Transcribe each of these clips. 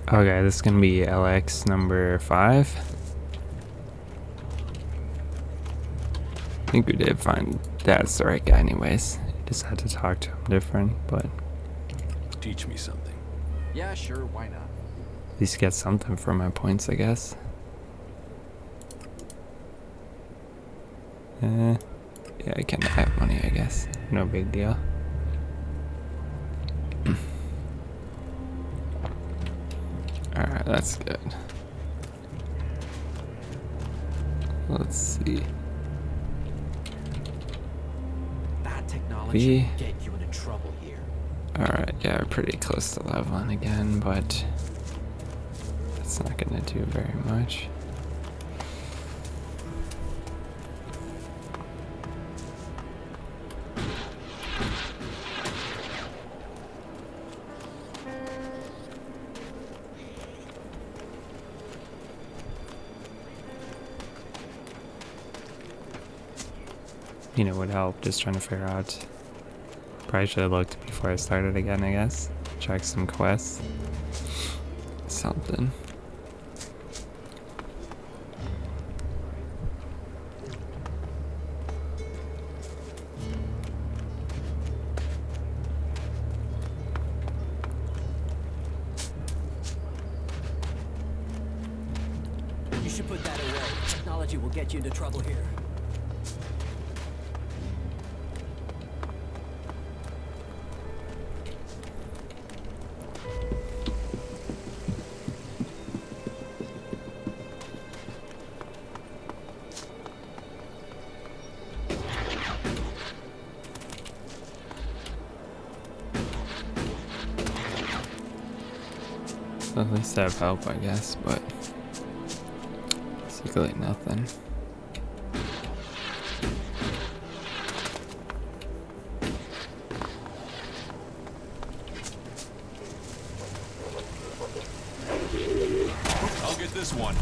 Okay, this is gonna be Elex number 5. I think we did find that's the right guy anyways. Just had to talk to him different, but Teach me something. Yeah, sure, why not? at least get something for my points, I guess. Yeah, I can have money, I guess. No big deal. Alright, that's good. Let's see. Bad technology will get you into trouble here. Alright, yeah, we're pretty close to leveling again, but that's not gonna do very much. You know, would help just trying to figure out. Probably should have looked before I started again, I guess. Check some quests. Something. You should put that away. Technology will get you into trouble here. At least I have help, I guess, but basically nothing. I'll get this one.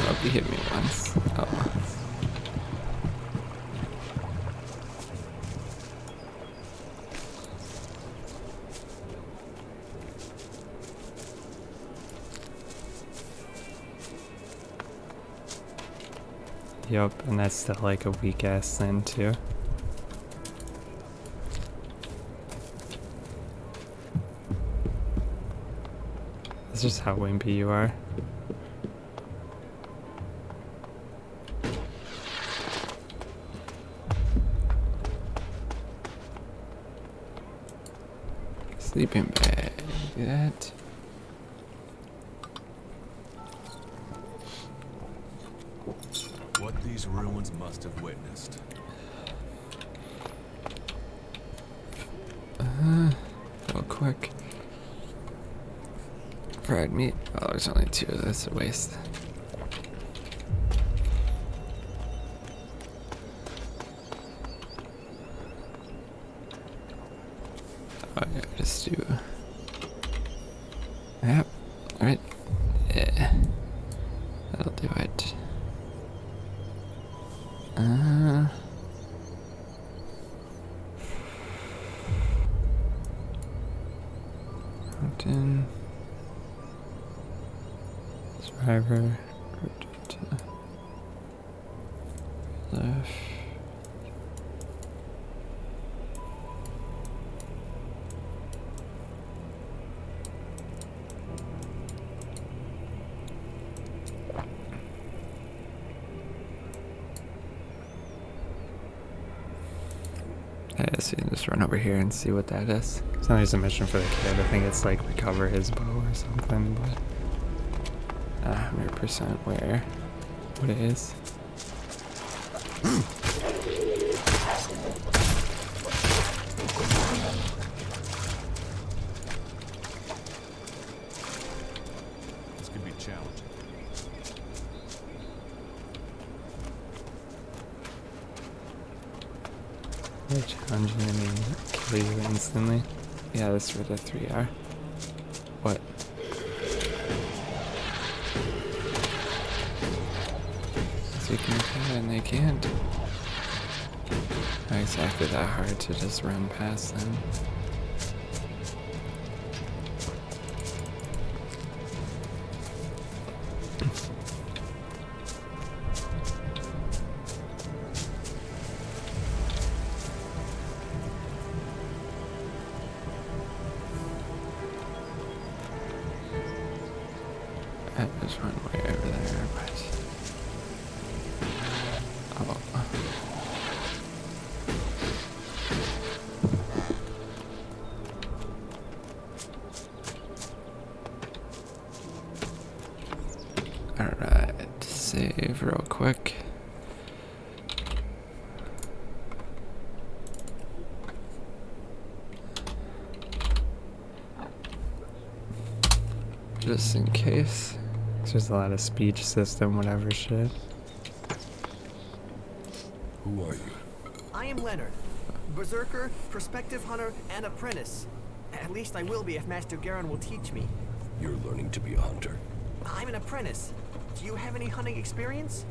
Oh, he hit me once. Oh. Yup, and that's still like a weak ass thing too. That's just how wimpy you are. Sleeping bag, that. What these ruins must have witnessed. Real quick. Fried meat. Oh, there's only 2. That's a waste. Oh, yeah, just do. Yep. Alright. Yeah. That'll do it. Mountain. Survivor. Left. Yeah, so you can just run over here and see what that is. So there's a mission for the kid. I think it's like recover his bow or something, but 100% where what it is. This could be challenging. They're challenging, I mean, kill you instantly. Yeah, that's where the 3 are. What? So you can do it and they can't. Not exactly that hard to just run past them. There's one way over there, but oh. Alright, save real quick. Just in case. There's a lot of speech system, whatever shit. Who are you? I am Leonard. Berserker, prospective hunter, and apprentice. At least I will be if Master Garen will teach me. You're learning to be a hunter. I'm an apprentice. Do you have any hunting experience?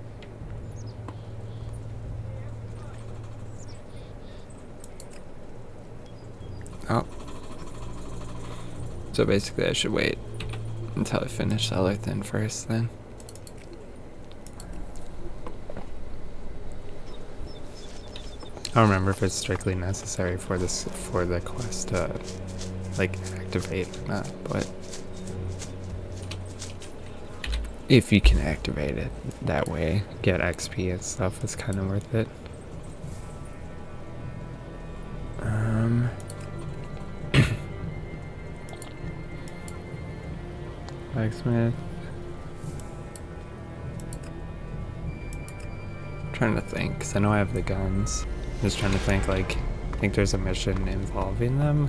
Oh. So basically I should wait until I finish the other thing first then. I don't remember if it's strictly necessary for this for the quest to like activate or not, but if you can activate it that way, get XP and stuff, it's kind of worth it. Blacksmith. Trying to think, because I know I have the guns. Just trying to think, like, I think there's a mission involving them.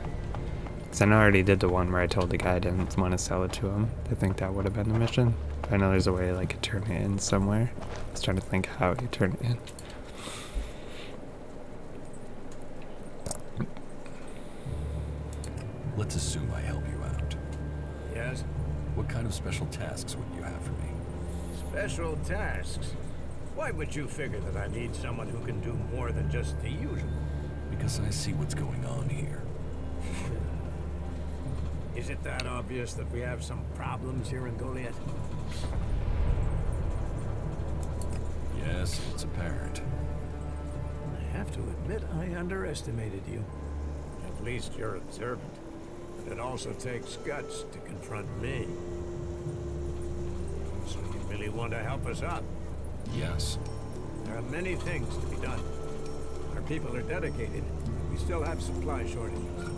Because I know I already did the one where I told the guy I didn't want to sell it to him. I think that would have been the mission. But I know there's a way, like, to turn it in somewhere. I was trying to think how you turn it in. Let's assume I help you out. Yes? What kind of special tasks would you have for me? Special tasks? Why would you figure that I need someone who can do more than just the usual? Because I see what's going on here. Is it that obvious that we have some problems here in Goliath? Yes, it's apparent. I have to admit I underestimated you. At least you're observant. But it also takes guts to confront me. So you really want to help us out? Yes. There are many things to be done. Our people are dedicated. We still have supply shortages.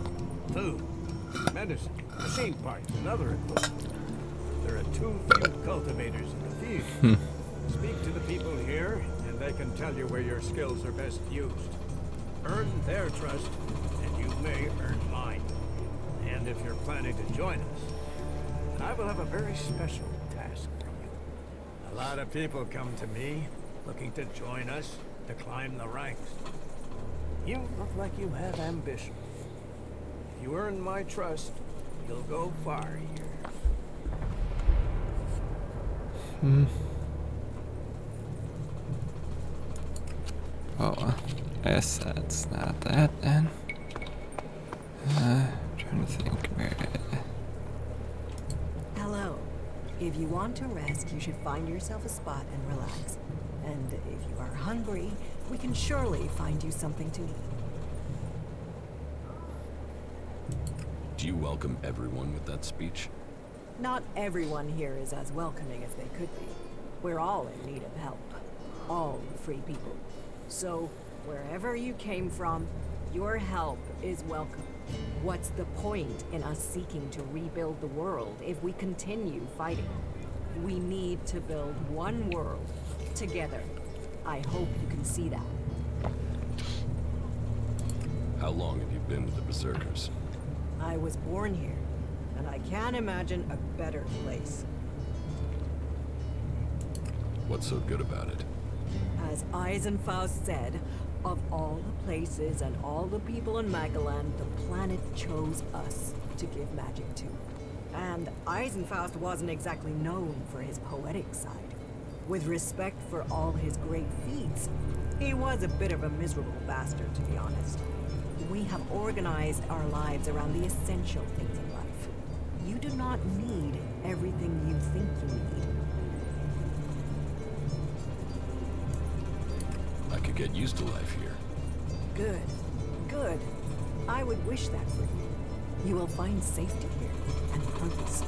Food, medicine, machine parts, and other equipment. There are too few cultivators in the field. Speak to the people here, and they can tell you where your skills are best used. Earn their trust, and you may earn mine. And if you're planning to join us, I will have a very special task for you. A lot of people come to me, looking to join us, to climb the ranks. You look like you have ambition. If you earn my trust, you'll go far here. Oh, I guess that's not that then. Trying to think where Hello. If you want to rest, you should find yourself a spot and relax. And if you are hungry, we can surely find you something to eat. Do you welcome everyone with that speech? Not everyone here is as welcoming as they could be. We're all in need of help. All free people. So, wherever you came from, your help is welcome. What's the point in us seeking to rebuild the world if we continue fighting? We need to build one world together. I hope you can see that. How long have you been with the Berserkers? I was born here, and I can't imagine a better place. What's so good about it? As Eisenfaust said, of all the places and all the people in Magaland, the planet chose us to give magic to. And Eisenfaust wasn't exactly known for his poetic side. With respect for all his great feats, he was a bit of a miserable bastard, to be honest. We have organized our lives around the essential things in life. You do not need everything you think you need. I could get used to life here. Good. Good. I would wish that for you. You will find safety here, and purpose.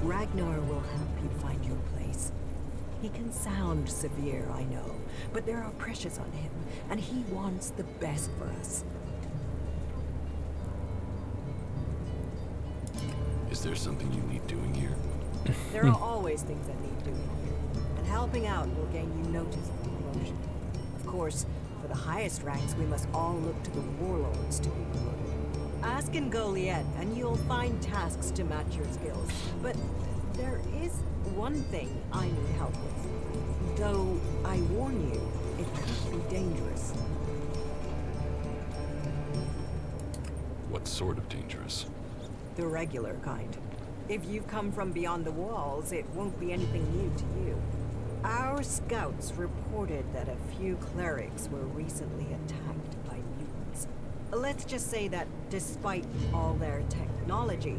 Ragnar will help you find your place. He can sound severe, I know, but there are pressures on him, and he wants the best for us. Is there something you need doing here? There are always things that need doing here, and helping out will gain you notice and promotion. Of course, for the highest ranks, we must all look to the warlords to be promoted. Ask in Goliath, and you'll find tasks to match your skills. But there is one thing I need help with. Though, I warn you, it could be dangerous. What sort of dangerous? The regular kind. If you've come from beyond the walls, it won't be anything new to you. Our scouts reported that a few clerics were recently attacked by mutants. Let's just say that despite all their technology,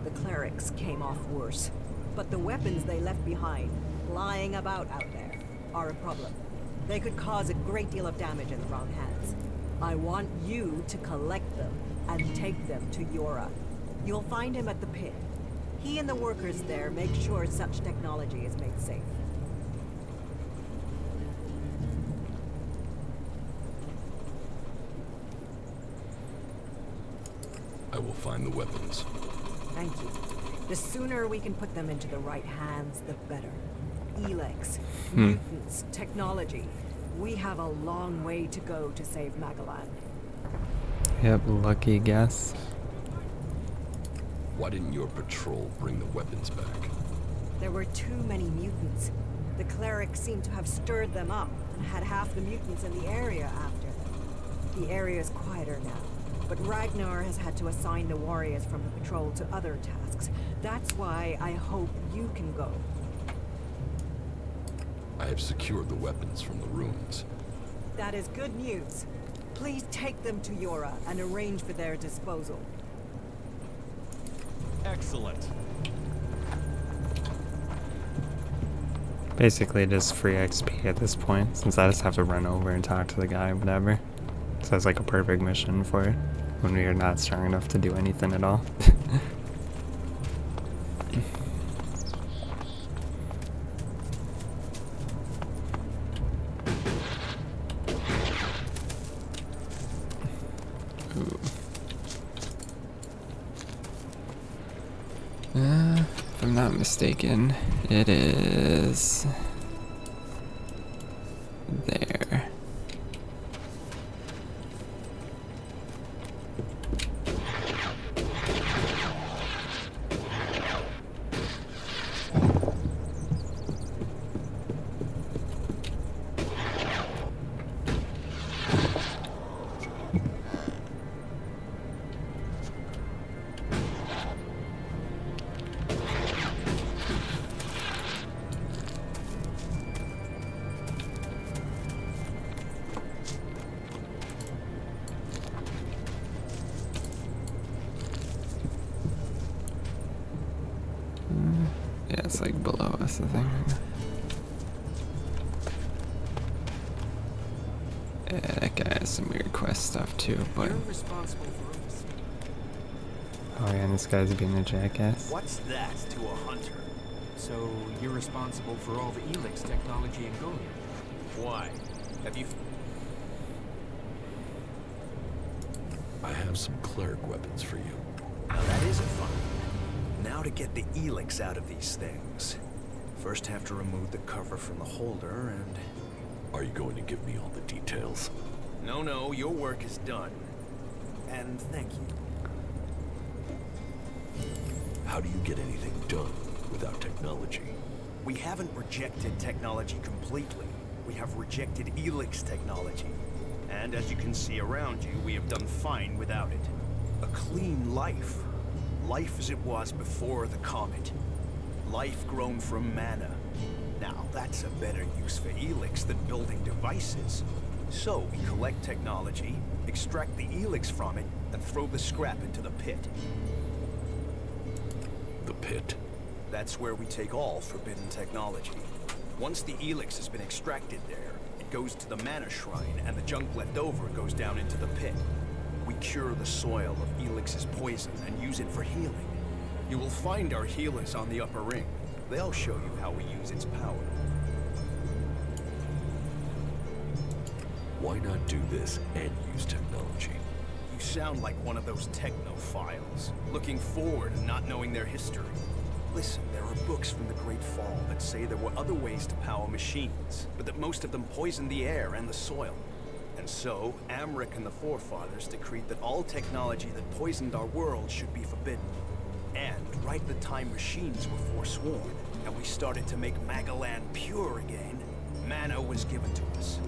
the clerics came off worse. But the weapons they left behind, lying about out there, are a problem. They could cause a great deal of damage in the wrong hands. I want you to collect them and take them to Yora. You'll find him at the pit. He and the workers there make sure such technology is made safe. I will find the weapons. Thank you. The sooner we can put them into the right hands, the better. Elex, mutants, technology. We have a long way to go to save Magaland. Yep, lucky guess. Why didn't your patrol bring the weapons back? There were too many mutants. The clerics seem to have stirred them up and had half the mutants in the area after them. The area is quieter now, but Ragnar has had to assign the warriors from the patrol to other tasks. That's why I hope you can go. I have secured the weapons from the ruins. That is good news. Please take them to Yora and arrange for their disposal. Excellent. Basically just free XP at this point, since I just have to run over and talk to the guy, whatever. So it's like a perfect mission for it, when we are not strong enough to do anything at all. If I'm not mistaken, it is there. Yeah, it's like below us, I think. Yeah, that guy has some weird quest stuff too, but... You're responsible for us. Oh yeah, and this guy's being a jackass. What's that to a hunter? So you're responsible for all the Elex technology in Goliath. Why? Have you... I have some cleric weapons for you. Now that isn't fun. Now to get the Elex out of these things. First have to remove the cover from the holder and... Are you going to give me all the details? No, your work is done. And thank you. How do you get anything done without technology? We haven't rejected technology completely. We have rejected Elex technology. And as you can see around you, we have done fine without it. A clean life. Life as it was before the comet. Life grown from mana. Now, that's a better use for Elex than building devices. So, we collect technology, extract the Elex from it, and throw the scrap into the pit. The pit? That's where we take all forbidden technology. Once the Elex has been extracted there, it goes to the mana shrine, and the junk left over goes down into the pit. We cure the soil of Elix's poison and use it for healing. You will find our healers on the upper ring. They'll show you how we use its power. Why not do this and use technology? You sound like one of those technophiles, looking forward and not knowing their history. Listen, there are books from the Great Fall that say there were other ways to power machines, but that most of them poisoned the air and the soil. And so, Amric and the forefathers decreed that all technology that poisoned our world should be forbidden. And right at the time machines were forsworn, and we started to make Magaland pure again, mana was given to us.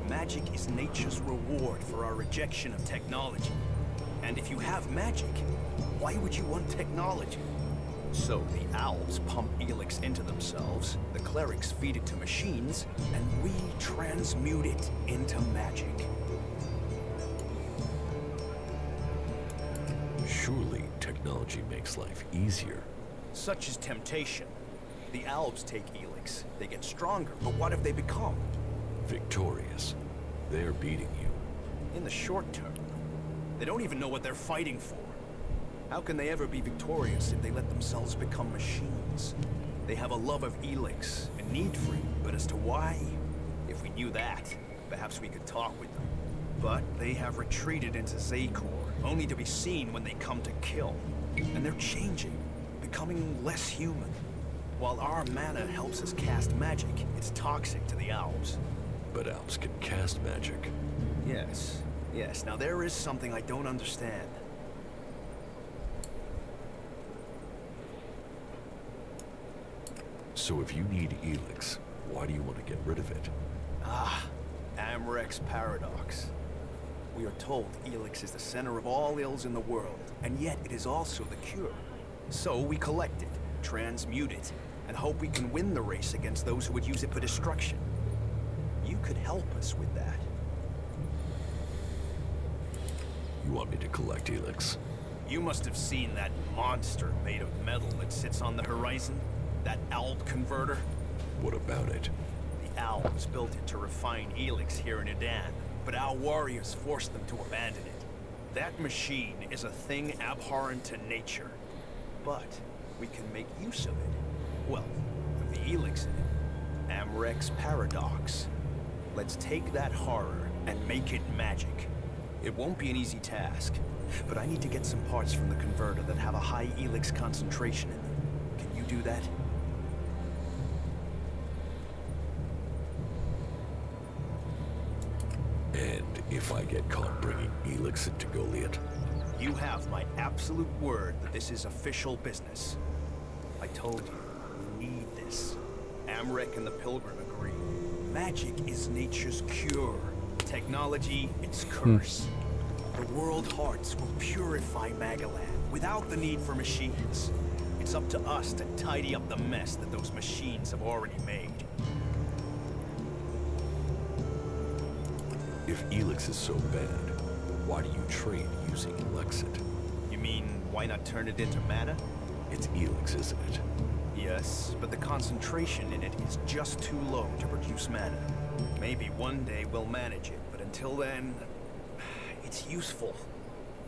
Magic is nature's reward for our rejection of technology. And if you have magic, why would you want technology? So the Alps pump Elex into themselves, the clerics feed it to machines, and we transmute it into magic. Surely technology makes life easier. Such is temptation. The Alps take Elex, they get stronger, but what have they become? Victorious. They're beating you. In the short term. They don't even know what they're fighting for. How can they ever be victorious if they let themselves become machines? They have a love of Elex, a need for it, but as to why? If we knew that, perhaps we could talk with them. But they have retreated into Zakor, only to be seen when they come to kill. And they're changing, becoming less human. While our mana helps us cast magic, it's toxic to the Alps. But Alps can cast magic. Yes. Now there is something I don't understand. So if you need Elex, why do you want to get rid of it? Amric's paradox. We are told Elex is the center of all ills in the world, and yet it is also the cure. So we collect it, transmute it, and hope we can win the race against those who would use it for destruction. You could help us with that. You want me to collect Elex? You must have seen that monster made of metal that sits on the horizon? That Alp converter? What about it? The Alps built it to refine Elex here in Edan, but our warriors forced them to abandon it. That machine is a thing abhorrent to nature. But we can make use of it. Well, with the Elex in it. Amric's paradox. Let's take that horror and make it magic. It won't be an easy task, but I need to get some parts from the converter that have a high Elex concentration in them. Can you do that? And if I get caught bringing Elex into Goliath? You have my absolute word that this is official business. I told you, we need this. Amric and the Pilgrim agree. Magic is nature's cure. Technology, its curse. The world hearts will purify Magaland without the need for machines. It's up to us to tidy up the mess that those machines have already made. If Elex is so bad, why do you trade using Elexit? You mean, why not turn it into mana? It's Elex, isn't it? Yes, but the concentration in it is just too low to produce mana. Maybe one day we'll manage it, but until then, it's useful.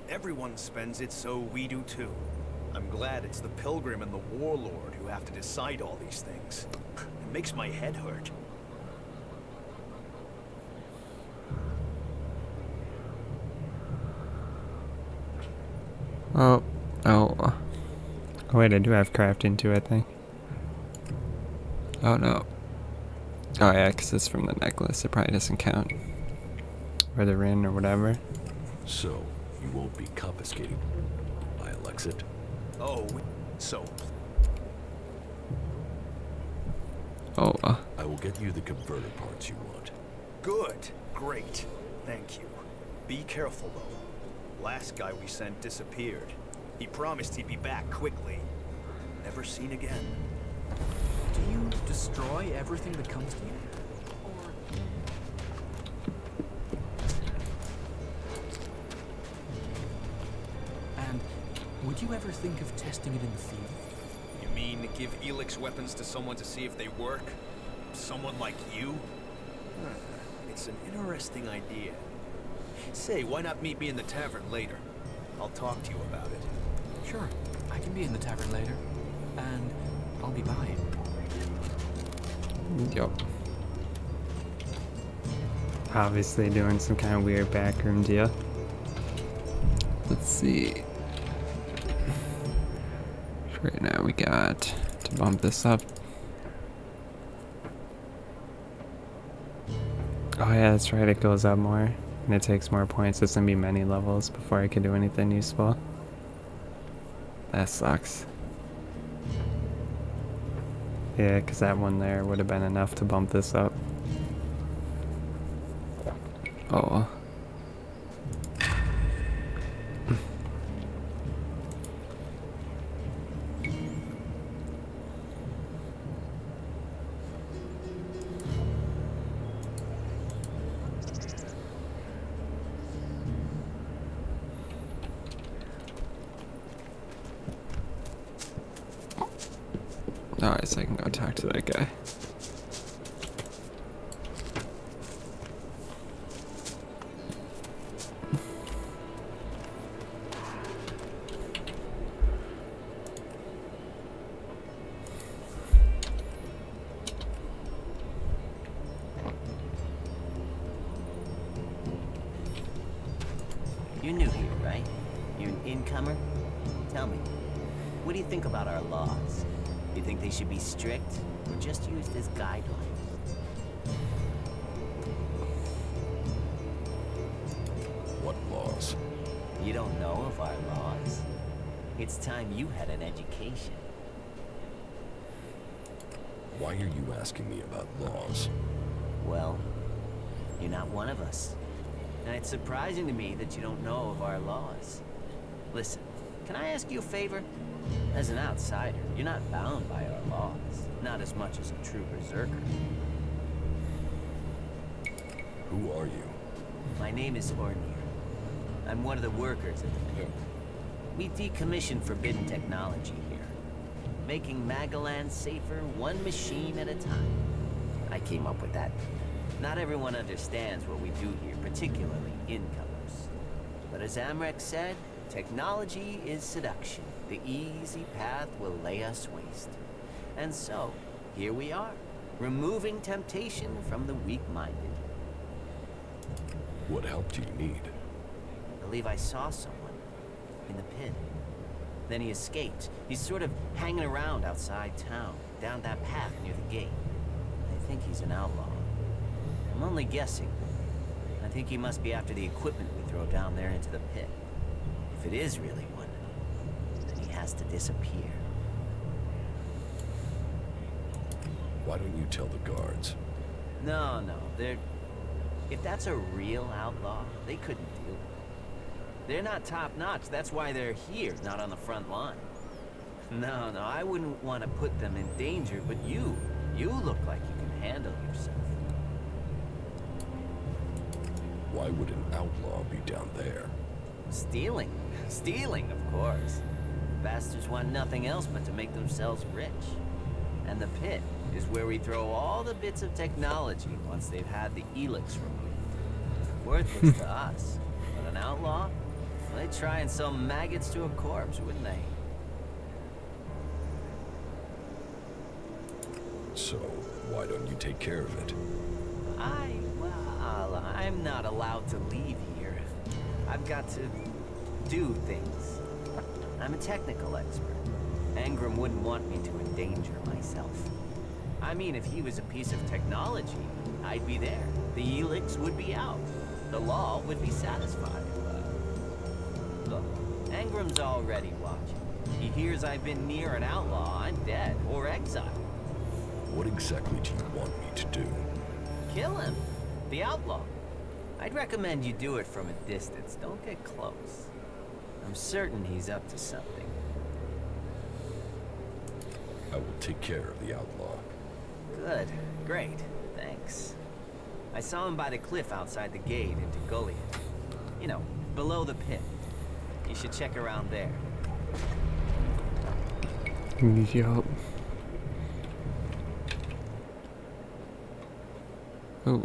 Everyone spends it, so we do too. I'm glad it's the Pilgrim and the Warlord who have to decide all these things. It makes my head hurt. Oh, wait, I do have crafting too, I think. Oh no. Oh yeah, 'cause it's from the necklace. It probably doesn't count. Or the ring or whatever. So, you won't be confiscated by Alexit? Oh, so Oh, I will get you the converter parts you want. good. Great. Thank you. Be careful, though. Last guy we sent disappeared. He promised he'd be back quickly. Never seen again. Do you destroy everything that comes to you? Or... And would you ever think of testing it in the field? You mean give Elex weapons to someone to see if they work? Someone like you? Huh. It's an interesting idea. Say, why not meet me in the tavern later? I'll talk to you about it. Sure, I can be in the tavern later. And I'll be by. yup. Obviously doing some kind of weird backroom deal. Let's see. Right now we got to bump this up. Oh yeah, that's right, it goes up more. And it takes more points. It's gonna be many levels before I can do anything useful. That sucks. Yeah, because that one there would have been enough to bump this up. Oh. Alright, so I can go talk to that guy. You're new here, right? You're an incomer? Tell me, what do you think about our laws? Do you think they should be strict, or just used as guidelines? What laws? You don't know of our laws? It's time you had an education. Why are you asking me about laws? Well, you're not one of us. And it's surprising to me that you don't know of our laws. Listen, can I ask you a favor? As an outsider, you're not bound by our laws. Not as much as a true berserker. Who are you? My name is Ornir. I'm one of the workers at the pit. We decommission forbidden technology here, making Magaland safer one machine at a time. I came up with that. Not everyone understands what we do here, particularly incomers. But as Amrek said, technology is seduction. The easy path will lay us waste. And so, here we are, removing temptation from the weak-minded. What help do you need? I believe I saw someone in the pit. Then he escaped. He's sort of hanging around outside town, down that path near the gate. I think he's an outlaw. I'm only guessing. I think he must be after the equipment we throw down there into the pit. If it is really one, then he has to disappear. Why don't you tell the guards? No, they're... If that's a real outlaw, they couldn't deal with it. They're not top-notch, that's why they're here, not on the front line. No, I wouldn't want to put them in danger, but you look like you can handle yourself. Why would an outlaw be down there? Stealing, of course. Bastards want nothing else but to make themselves rich. And the pit is where we throw all the bits of technology once they've had the Elex removed. Worthless to us, but an outlaw? Well, they'd try and sell maggots to a corpse, wouldn't they? So, why don't you take care of it? Well, I'm not allowed to leave here. I've got to do things. I'm a technical expert. Engram wouldn't want me to endanger myself. I mean, if he was a piece of technology, I'd be there. The Elex would be out. The law would be satisfied. Look, Engram's already watching. He hears I've been near an outlaw, I'm dead, or exiled. What exactly do you want me to do? Kill him. The outlaw. I'd recommend you do it from a distance. Don't get close. I'm certain he's up to something. I will take care of the outlaw. Good. Great. Thanks. I saw him by the cliff outside the gate into Goliath. You know, below the pit. You should check around there. Yup. Oh.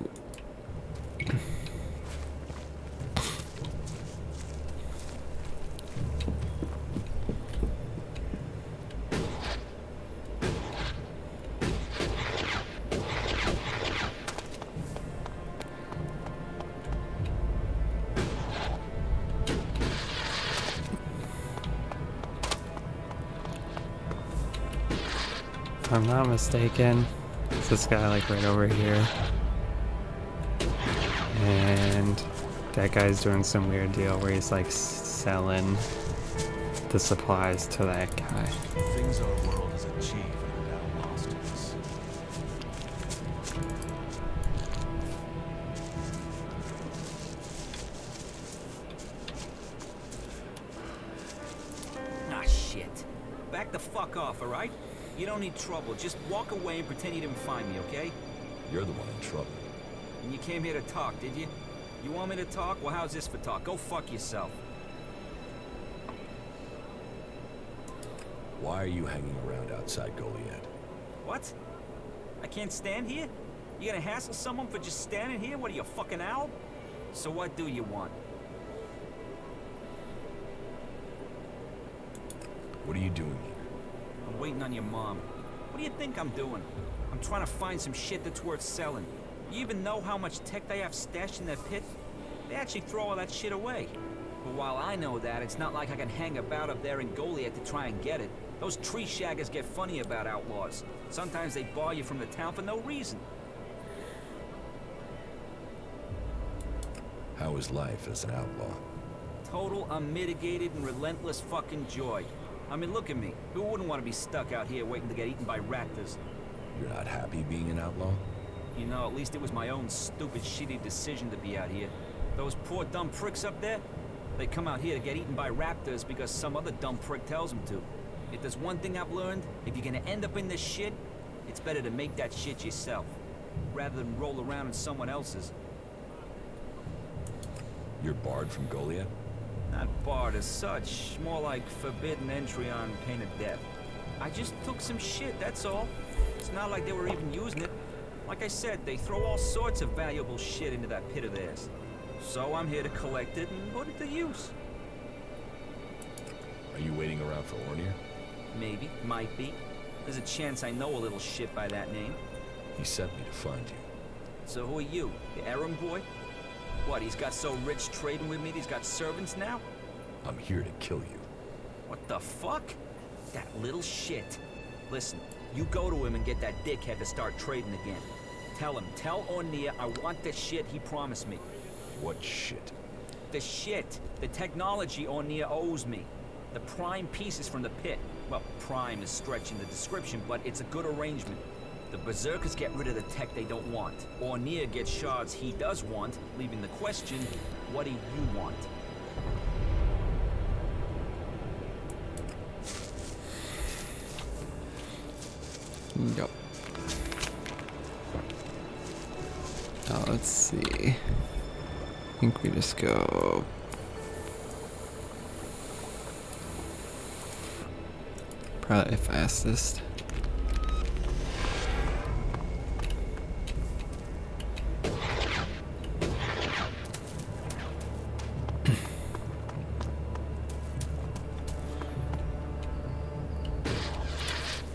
If I'm not mistaken, it's this guy like right over here. And that guy's doing some weird deal where he's like selling the supplies to that guy. Things our world has achieved are now lost to us. Ah, shit. Back the fuck off, alright? You don't need trouble. Just walk away and pretend you didn't find me, okay? You're the one in trouble. And you came here to talk, did you? You want me to talk? Well, how's this for talk? Go fuck yourself. Why are you hanging around outside Goliath? What? I can't stand here? You gonna hassle someone for just standing here? What are you, a fucking owl? So what do you want? What are you doing here? I'm waiting on your mom. What do you think I'm doing? I'm trying to find some shit that's worth selling. You even know how much tech they have stashed in their pit? They actually throw all that shit away. But while I know that, it's not like I can hang about up there in Goliath to try and get it. Those tree shaggers get funny about outlaws. Sometimes they bar you from the town for no reason. How is life as an outlaw? Total, unmitigated, and relentless fucking joy. I mean, look at me. Who wouldn't want to be stuck out here waiting to get eaten by raptors? You're not happy being an outlaw? You know, at least it was my own stupid, shitty decision to be out here. Those poor dumb pricks up there, they come out here to get eaten by raptors because some other dumb prick tells them to. If there's one thing I've learned, if you're gonna end up in this shit, it's better to make that shit yourself, rather than roll around in someone else's. You're barred from Goliath? Not barred as such, more like forbidden entry on pain of death. I just took some shit, that's all. It's not like they were even using it. Like I said, they throw all sorts of valuable shit into that pit of theirs. So I'm here to collect it and put it to use. Are you waiting around for Ornir? Maybe, might be. There's a chance I know a little shit by that name. He sent me to find you. So who are you? The errand boy? What, he's got so rich trading with me that he's got servants now? I'm here to kill you. What the fuck? That little shit. Listen, you go to him and get that dickhead to start trading again. Tell Ornir I want the shit he promised me. What shit? The shit. The technology Ornir owes me. The prime pieces from the pit. Well, prime is stretching the description, but it's a good arrangement. The Berserkers get rid of the tech they don't want. Ornir gets shards he does want, leaving the question, what do you want? Yep. Now let's see. I think we just go. Probably fastest.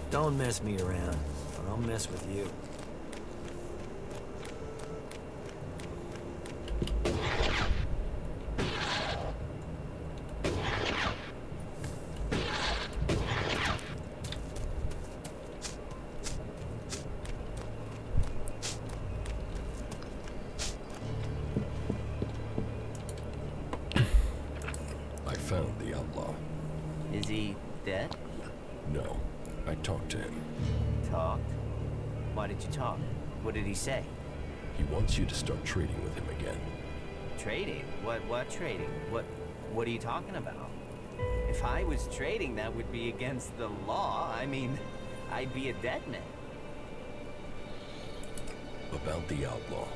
Don't mess me around, or I'll mess with you. I talked to him. Talked? Why did you talk? What did he say? He wants you to start trading with him again. Trading? What trading? What are you talking about? If I was trading, that would be against the law. I mean, I'd be a dead man. About the outlaw.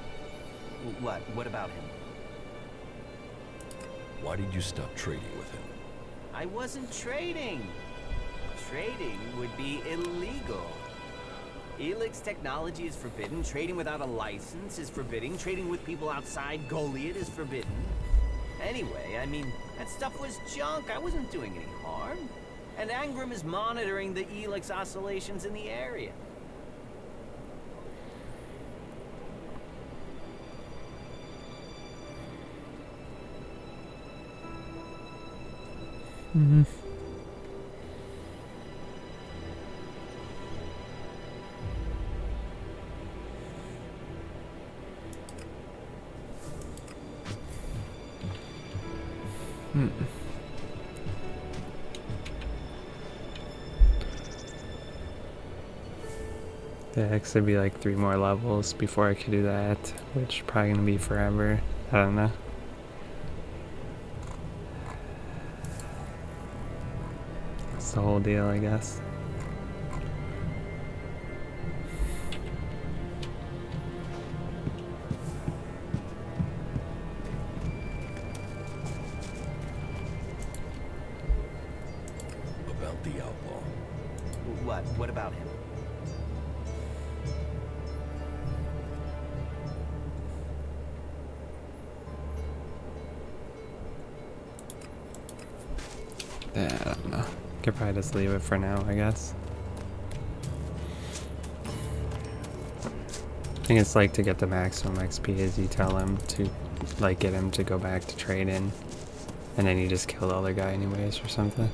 What about him? Why did you stop trading with him? I wasn't trading. Trading would be illegal. Elex technology is forbidden. Trading without a license is forbidden. Trading with people outside Goliath is forbidden. Anyway, I mean, that stuff was junk. I wasn't doing any harm. And Angram is monitoring the Elex oscillations in the area. Mm-hmm. Yeah, it could be like 3 more levels before I could do that, which probably gonna be forever. I don't know. That's the whole deal, I guess. About the outlaw. What about him? Yeah, I don't know. Could probably just leave it for now, I guess. I think it's like to get the maximum XP is you tell him to like get him to go back to trading, and then you just kill the other guy anyways or something.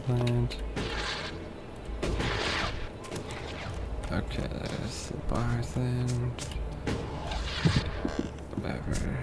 Plant. Okay, there's the bar thing. Whatever.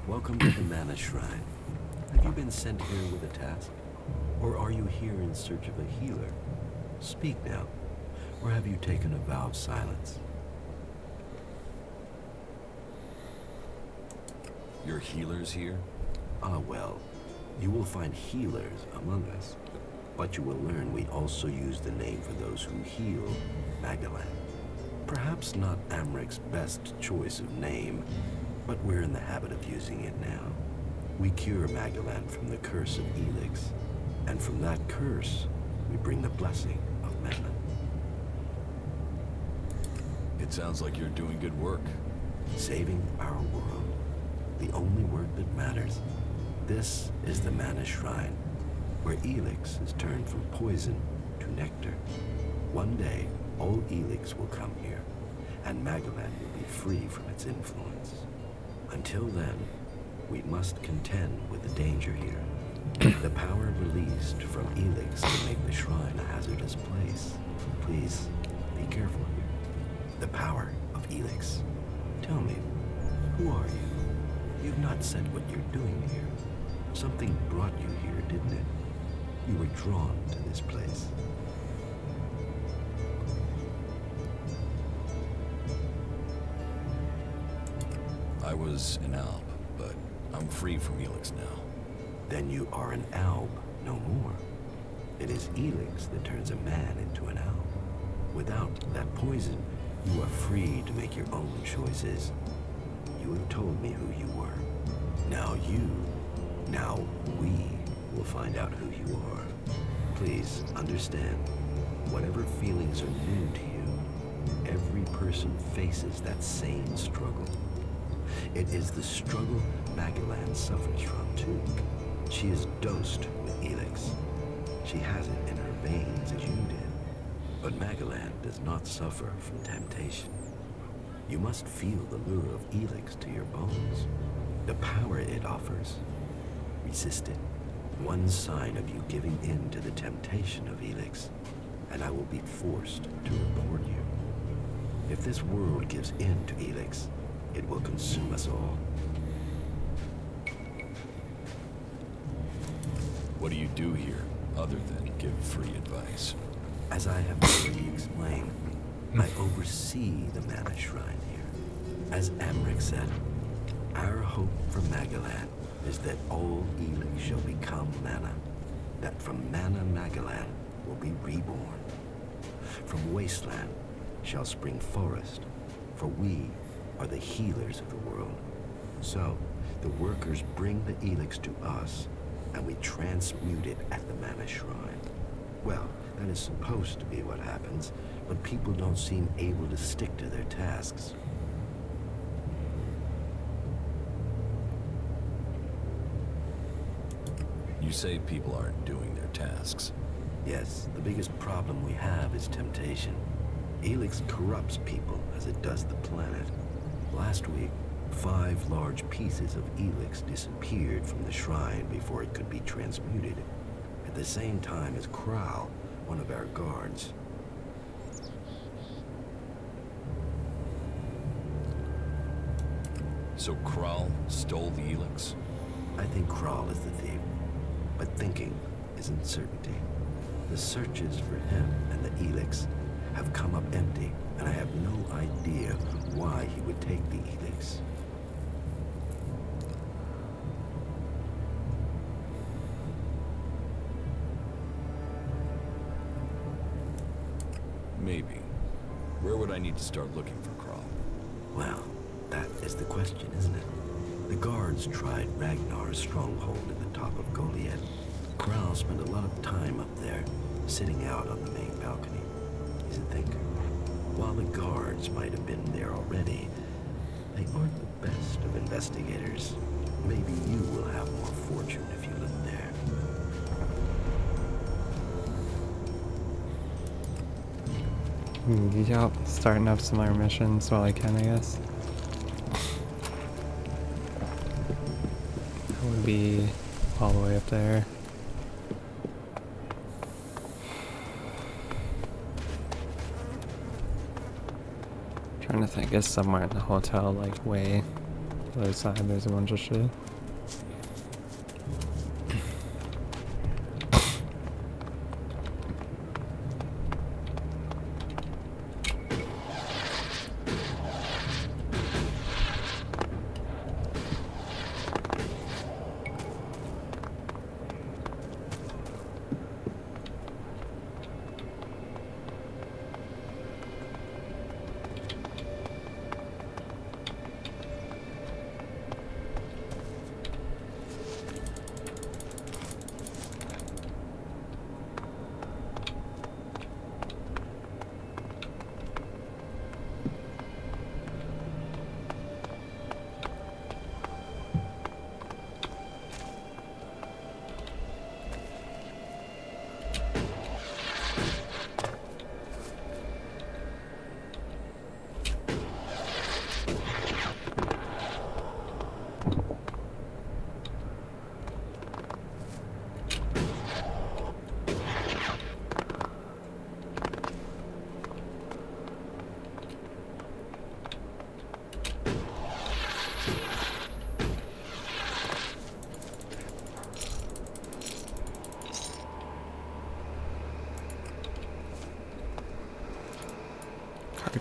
Welcome to the Mana Shrine. Have you been sent here with a task? Or are you here in search of a healer? Speak now. Or have you taken a vow of silence? Your healers here? Ah, well. You will find healers among us. But you will learn we also use the name for those who heal, Magalan. Perhaps not Amric's best choice of name, but we're in the habit of using it now. We cure Magalan from the curse of Elex, and from that curse, we bring the blessing of Mana. It sounds like you're doing good work. Saving our world, the only work that matters. This is the Mana Shrine, where Elex is turned from poison to nectar. One day, all Elex will come here, and Magalan will be free from its influence. Until then, we must contend with the danger here. The power released from Elex can make the shrine a hazardous place. Please, be careful here. The power of Elex. Tell me, who are you? You've not said what you're doing here. Something brought you here, didn't it? You were drawn to this place. I was an Alp, but I'm free from Elex now. Then you are an alb, no more. It is Elex that turns a man into an alb. Without that poison, you are free to make your own choices. You have told me who you were. Now we will find out who you are. Please understand, whatever feelings are new to you, every person faces that same struggle. It is the struggle Magellan suffers from, too. She is dosed with Elex. She has it in her veins as you did. But Magellan does not suffer from temptation. You must feel the lure of Elex to your bones. The power it offers. Resist it. One sign of you giving in to the temptation of Elex, and I will be forced to report you. If this world gives in to Elex, it will consume us all. What do you do here, other than give free advice? As I have already explained, I oversee the Mana Shrine here. As Amric said, our hope for Magellan is that all Elex shall become Mana. That from Mana Magellan will be reborn. From Wasteland shall spring forest, for we are the healers of the world. So, the workers bring the Elex to us, and we transmute it at the Mana Shrine. Well, that is supposed to be what happens, but people don't seem able to stick to their tasks. You say people aren't doing their tasks. Yes, the biggest problem we have is temptation. Elex corrupts people as it does the planet. Last week, 5 large pieces of Elex disappeared from the shrine before it could be transmuted, at the same time as Kral, one of our guards. So Kral stole the Elex? I think Kral is the thief, but thinking is uncertainty. The searches for him and the Elex have come up empty, and I have no idea why he would take the Elex. Maybe. Where would I need to start looking for Kral? Well, that is the question, isn't it? The guards tried Ragnar's stronghold at the top of Goliad. Kral spent a lot of time up there, sitting out on the main balcony. He's a thinker. While the guards might have been there already, they aren't the best of investigators. Maybe you will have more fortune if you look there. Yup, starting up some more missions while I can, I guess. That would be all the way up there. Trying to think, it's somewhere in the hotel, like way the other side. There's a bunch of shit.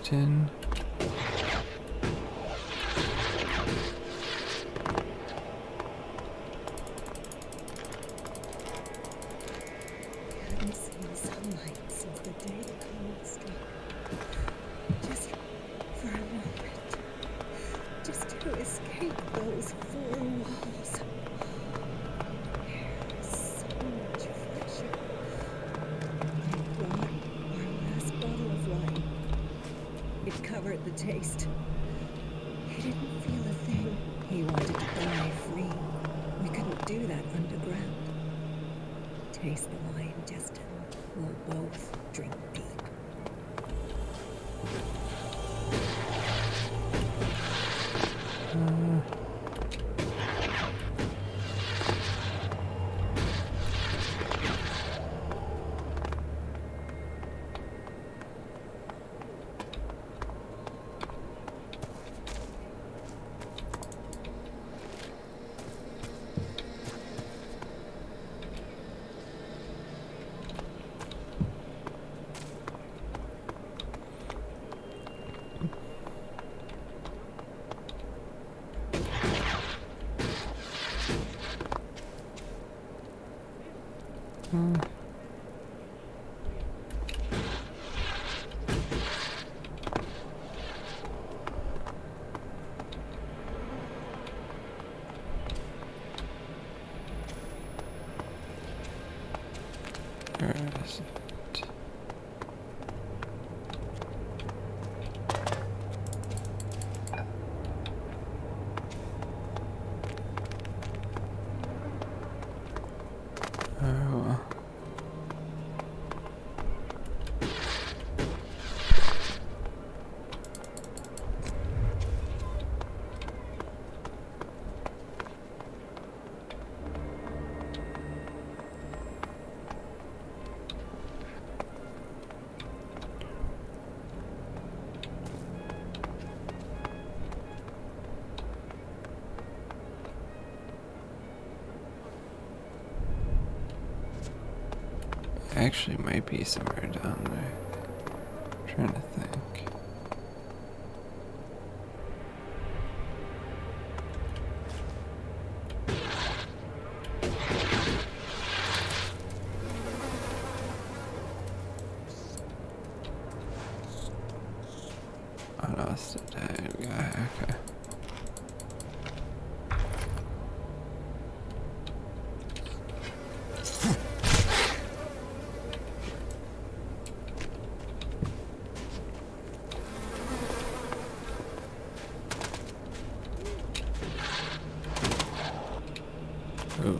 Carton. It covered the taste. He didn't feel a thing. He wanted to die free. We couldn't do that underground. Taste the wine, Justin. We'll both drink deep. Where is it? Oh. Actually might be somewhere down there. I'm trying to think. Oh no, it's the dead guy, okay. Ooh.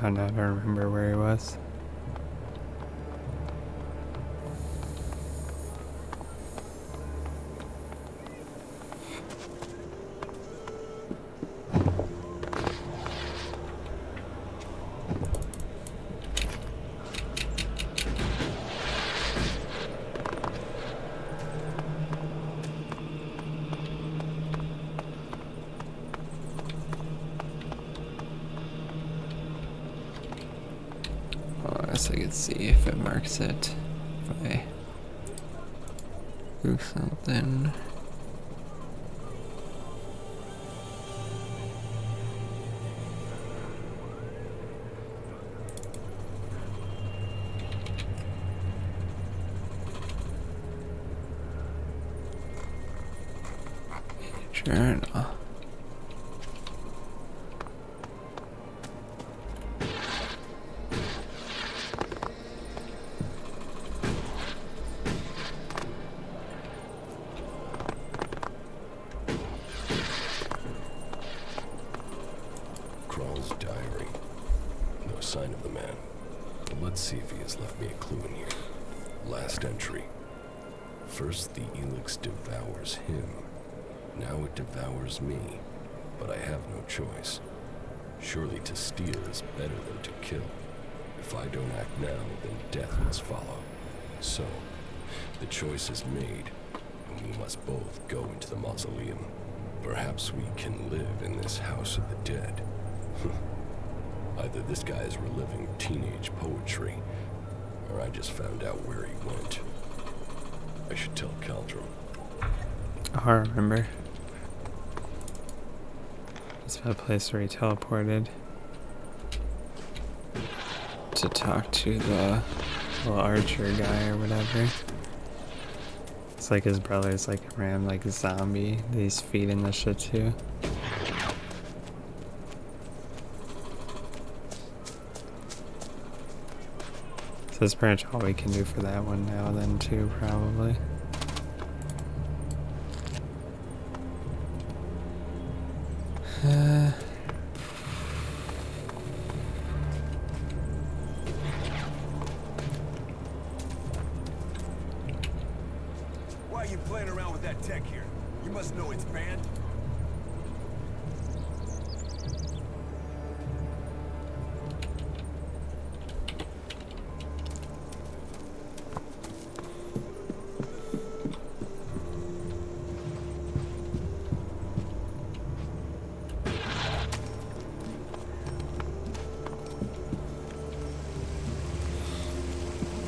Oh, now I don't remember where he was. I could see if it marks it. If I do something. Journal. Diary. No sign of the man. But let's see if he has left me a clue in here. Last entry. First the Elex devours him. Now it devours me. But I have no choice. Surely to steal is better than to kill. If I don't act now, then death must follow. So, the choice is made, and we must both go into the mausoleum. Perhaps we can live in this house of the dead. Either this guy is reliving teenage poetry, or I just found out where he went. I should tell Caldrum. Oh, I remember. It's that place where he teleported to talk to the little archer guy or whatever. It's like his brother's like a random like zombie that he's feeding the shit to. So that's pretty much all we can do for that one now then too, probably. Why are you playing around with that tech here? You must know it's banned.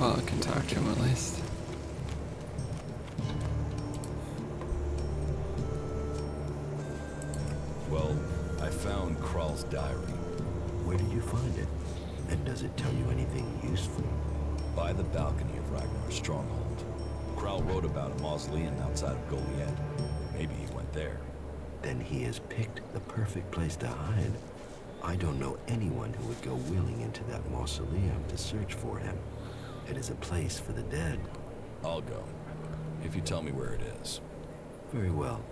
Well, I can talk to him at least. Well, I found Kral's diary. Where did you find it? And does it tell you anything useful? By the balcony of Ragnar's stronghold. Kral wrote about a mausoleum outside of Goliad. Maybe he went there. Then he has picked the perfect place to hide. I don't know anyone who would go willing into that mausoleum to search for him. It is a place for the dead. I'll go, if you tell me where it is. Very well.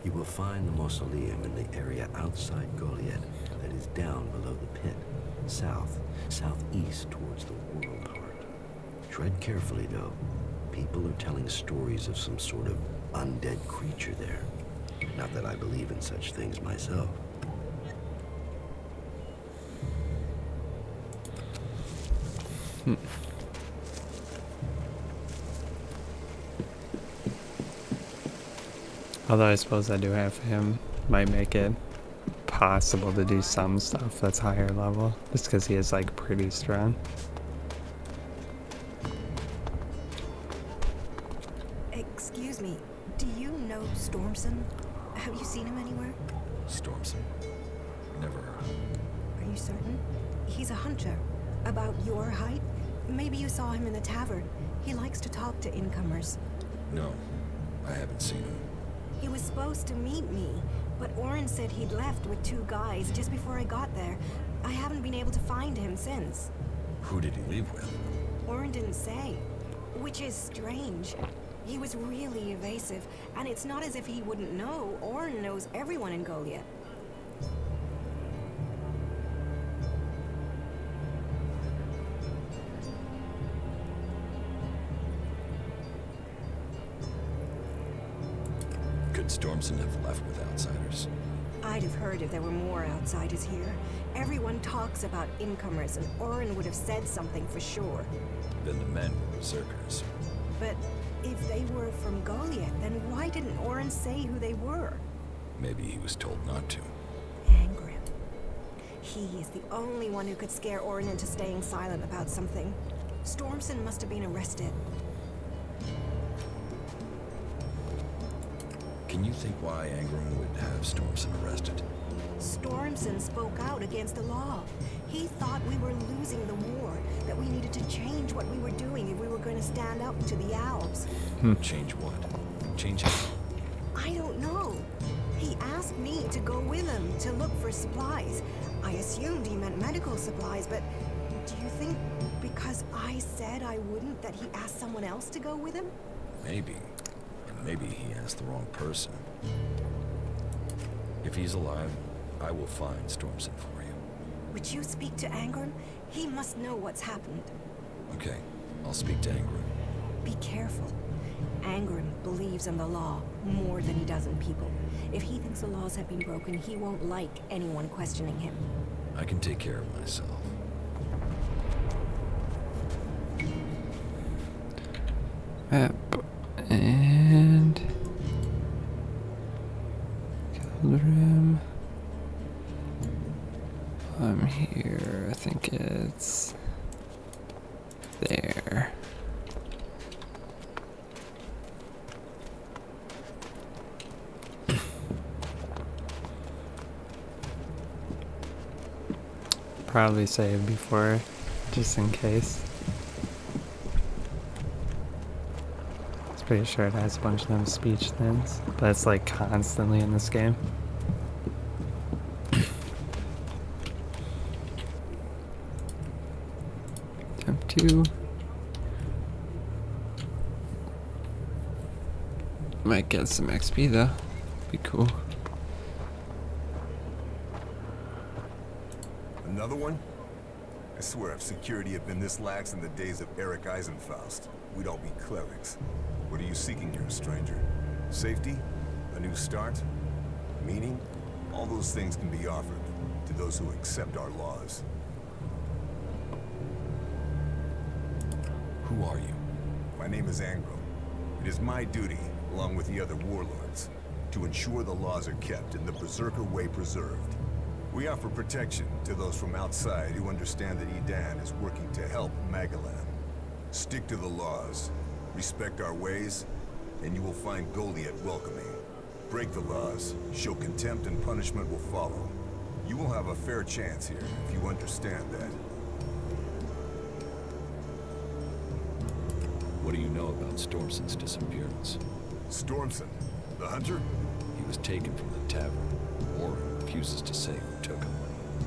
You will find the mausoleum in the area outside Goliad that is down below the pit, southeast towards the world heart. Tread carefully, though. People are telling stories of some sort of undead creature there. Not that I believe in such things myself. Although I suppose I do have him, might make it possible to do some stuff that's higher level, just because he is like pretty strong. Excuse me, do you know Stormson? Have you seen him anywhere? Stormson? Never heard of him. Are you certain? He's a hunter. About your height? Maybe you saw him in the tavern. He likes to talk to incomers. No, I haven't seen him. He was supposed to meet me, but Oren said he'd left with 2 guys just before I got there. I haven't been able to find him since. Who did he leave with? Oren didn't say, which is strange. He was really evasive, and it's not as if he wouldn't know. Oren knows everyone in Goliad. Could Stormson have left with outsiders? I'd have heard if there were more outsiders here. Everyone talks about incomers, and Orin would have said something for sure. Then the men were berserkers. But if they were from Goliath, then why didn't Orin say who they were? Maybe he was told not to. Angrim. He is the only one who could scare Orin into staying silent about something. Stormson must have been arrested. Can you think why Angrim would have Stormson arrested? Stormson spoke out against the law. He thought we were losing the war, that we needed to change what we were doing if we were going to stand up to the Alps. Change what? Change how? I don't know. He asked me to go with him to look for supplies. I assumed he meant medical supplies, but do you think because I said I wouldn't that he asked someone else to go with him? Maybe. And maybe he asked the wrong person. If he's alive, I will find Stormson for you. Would you speak to Angrim? He must know what's happened. Okay, I'll speak to Angrim. Be careful. Angrim believes in the law more than he does in people. If he thinks the laws have been broken, he won't like anyone questioning him. I can take care of myself. Map and Kildrim. I'm here. I think it's there. Probably save before, just in case. Pretty sure it has a bunch of them speech things, but it's like constantly in this game. Attempt 2. Might get some XP though. Be cool. Another one? I swear if security had been this lax in the days of Eric Eisenfaust, we'd all be clerics. What are you seeking here, stranger? Safety? A new start? Meaning? All those things can be offered to those who accept our laws. Who are you? My name is Angrim. It is my duty, along with the other warlords, to ensure the laws are kept and the Berserker way preserved. We offer protection to those from outside who understand that Edan is working to help Magalan. Stick to the laws, respect our ways, and you will find Goliath welcoming. Break the laws, show contempt, and punishment will follow. You will have a fair chance here if you understand that. What do you know about Stormson's disappearance? Stormson, the hunter? He was taken from the tavern. Orin refuses to say who took him.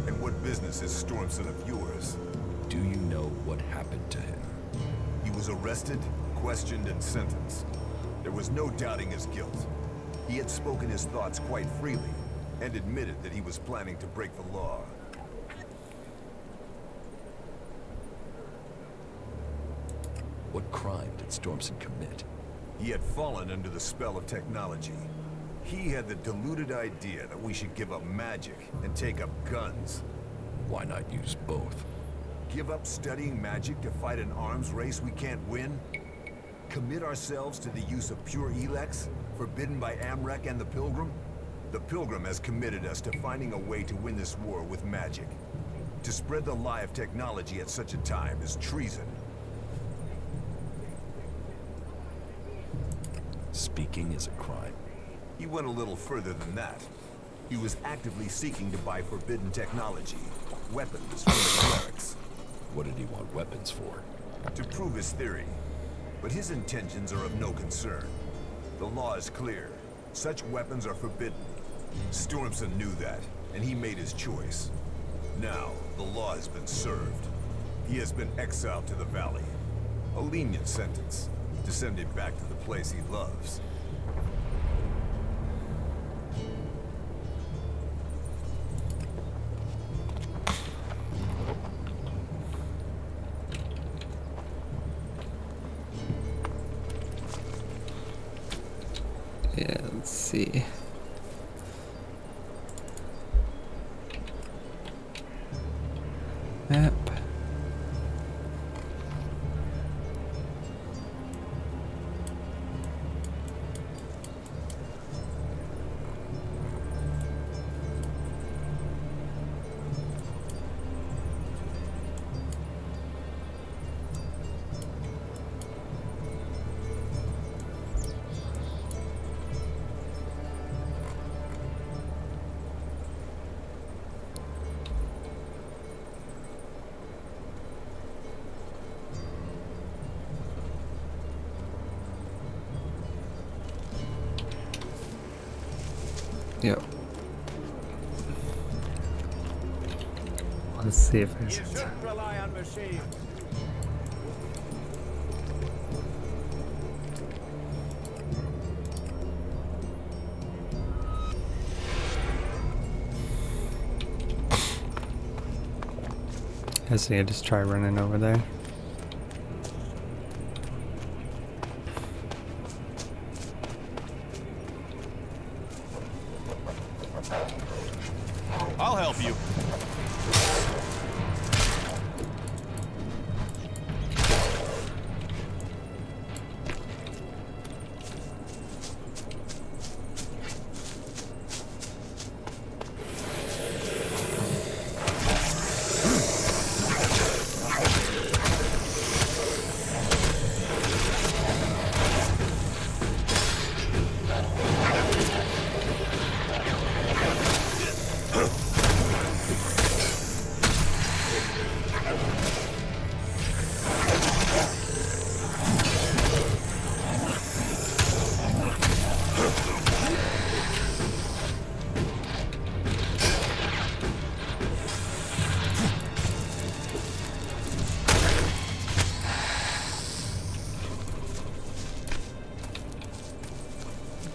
And what business is Stormson of yours? Do you know what happened to him? He was arrested, questioned, and sentenced. There was no doubting his guilt. He had spoken his thoughts quite freely, and admitted that he was planning to break the law. What crime did Stormson commit? He had fallen under the spell of technology. He had the deluded idea that we should give up magic and take up guns. Why not use both? Give up studying magic to fight an arms race we can't win? Commit ourselves to the use of pure Elex, forbidden by Amrek and the Pilgrim? The Pilgrim has committed us to finding a way to win this war with magic. To spread the lie of technology at such a time is treason. Speaking is a crime. He went a little further than that. He was actively seeking to buy forbidden technology, weapons from the clerics. What did he want weapons for? To prove his theory. But his intentions are of no concern. The law is clear. Such weapons are forbidden. Stormson knew that, and he made his choice. Now, the law has been served. He has been exiled to the valley. A lenient sentence, to send him back to the place he loves. Yeah, Let's see. Map. Yep. Let's see if there's. You shouldn't rely on machines. I see. I just try running over there. I'll help you.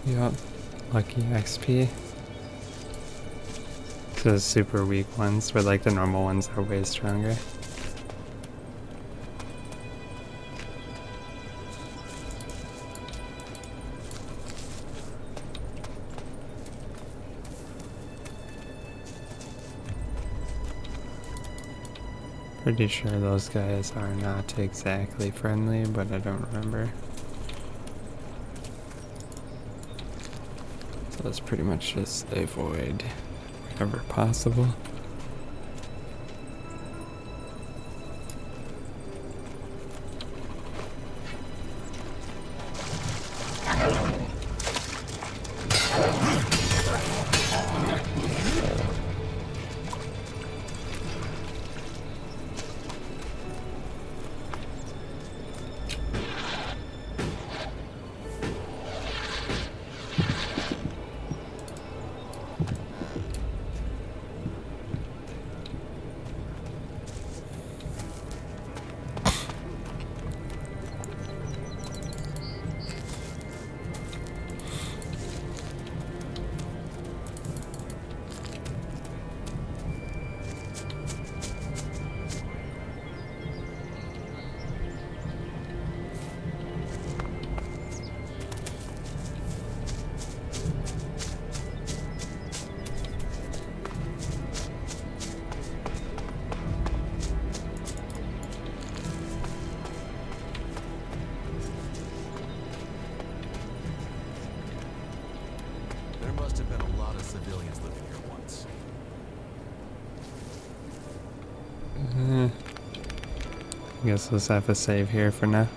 Yup. Lucky XP. So the super weak ones, but like the normal ones are way stronger. Pretty sure those guys are not exactly friendly, but I don't remember. So let's pretty much just avoid wherever possible. There must have been a lot of civilians living here once. I guess let's have a save here for now.